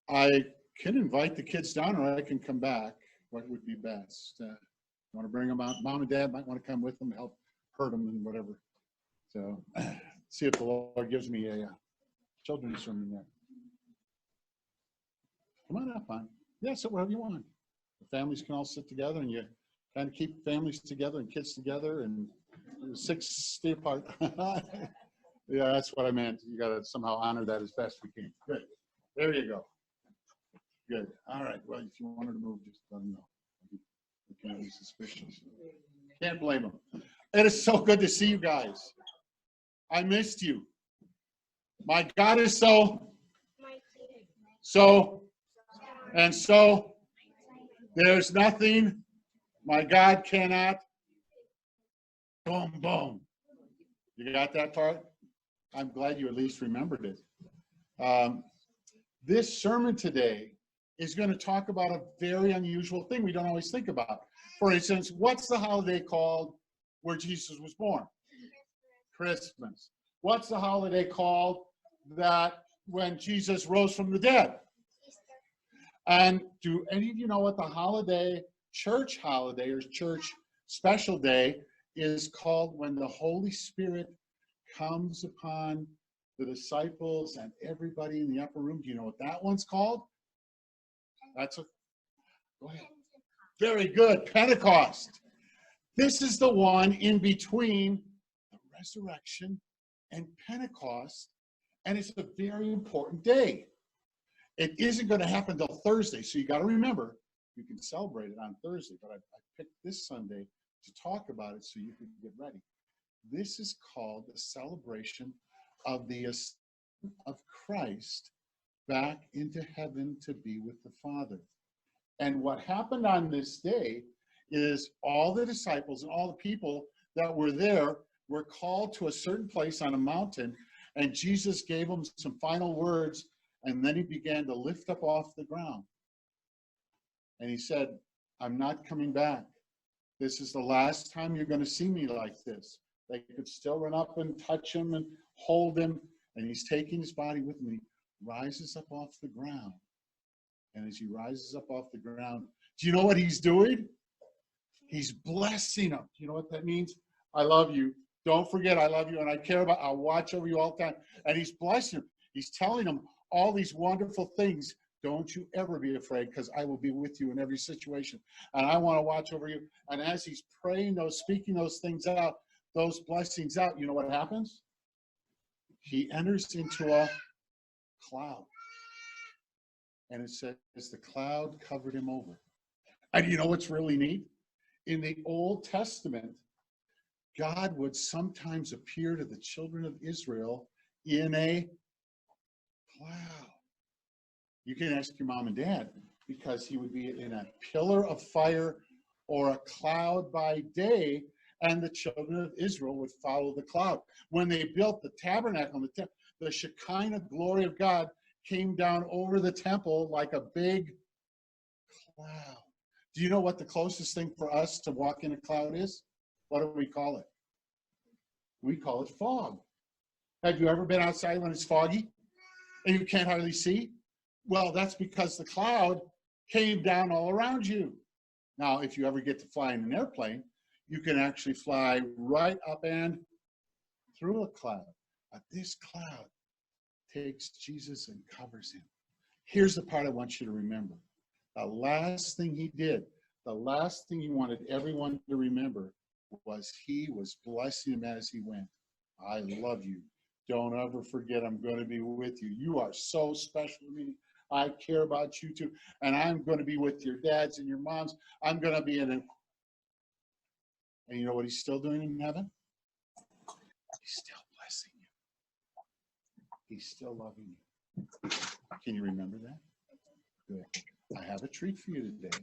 I can invite the kids down, or I can come back. What would be best? Want to bring them out? Mom and Dad might want to come with them, help herd them and whatever. So, see if the Lord gives me a children's sermon there. Come on up, hon. Yeah, sit wherever you want. The families can all sit together, and you kind of keep families together and kids together, and 6 feet apart. Yeah, that's what I meant. You got to somehow honor that as best we can. Good. There you go. Good. All right. Well, if you wanted to move, just let them know. We can't be suspicious. Can't blame them. It is so good to see you guys. I missed you. My God is so, and so. There's nothing my God cannot. Boom, boom. You got that part? I'm glad you at least remembered it. This sermon today is going to talk about a very unusual thing we don't always think about. For instance, what's the holiday called where Jesus was born? Christmas. What's the holiday called that when Jesus rose from the dead? And do any of you know what the holiday, church holiday or church special day is called when the Holy Spirit comes upon the disciples and everybody in the upper room? Do you know what that one's called? Go ahead. Very good, Pentecost. This is the one in between the resurrection and Pentecost, and it's a very important day. It isn't going to happen until Thursday, so you got to remember, you can celebrate it on Thursday, but I picked this Sunday to talk about it so you can get ready. This is called the celebration of the ascension of Christ back into heaven to be with the Father. And what happened on this day is all the disciples and all the people that were there were called to a certain place on a mountain, and Jesus gave them some final words, and then he began to lift up off the ground. And he said, I'm not coming back. This is the last time you're going to see me like this. They could still run up and touch him and hold him, and he's taking his body with him. He rises up off the ground. And as he rises up off the ground, do you know what he's doing? He's blessing them. Do you know what that means? I love you. Don't forget I love you, and I care about, I'll watch over you all the time. And he's blessing them. He's telling them all these wonderful things. Don't you ever be afraid, because I will be with you in every situation. And I want to watch over you. And as he's praying those, speaking those things out, those blessings out, you know what happens? He enters into a cloud. And it says the cloud covered him over. And you know what's really neat? In the Old Testament, God would sometimes appear to the children of Israel in a cloud. You can ask your mom and dad, because he would be in a pillar of fire or a cloud by day, and the children of Israel would follow the cloud. When they built the tabernacle, the Shekinah glory of God came down over the temple like a big cloud. Do you know what the closest thing for us to walk in a cloud is? What do we call it? We call it fog. Have you ever been outside when it's foggy and you can't hardly see? Well, that's because the cloud came down all around you. Now, if you ever get to fly in an airplane, you can actually fly right up and through a cloud. But this cloud takes Jesus and covers him. Here's the part I want you to remember. The last thing he did, the last thing he wanted everyone to remember, was he was blessing him as he went. I love you. Don't ever forget I'm going to be with you. You are so special to me. I care about you too. And I'm going to be with your dads and your moms. I'm going to be in it. And you know what he's still doing in heaven? He's still blessing you. He's still loving you. Can you remember that? Good. I have a treat for you today.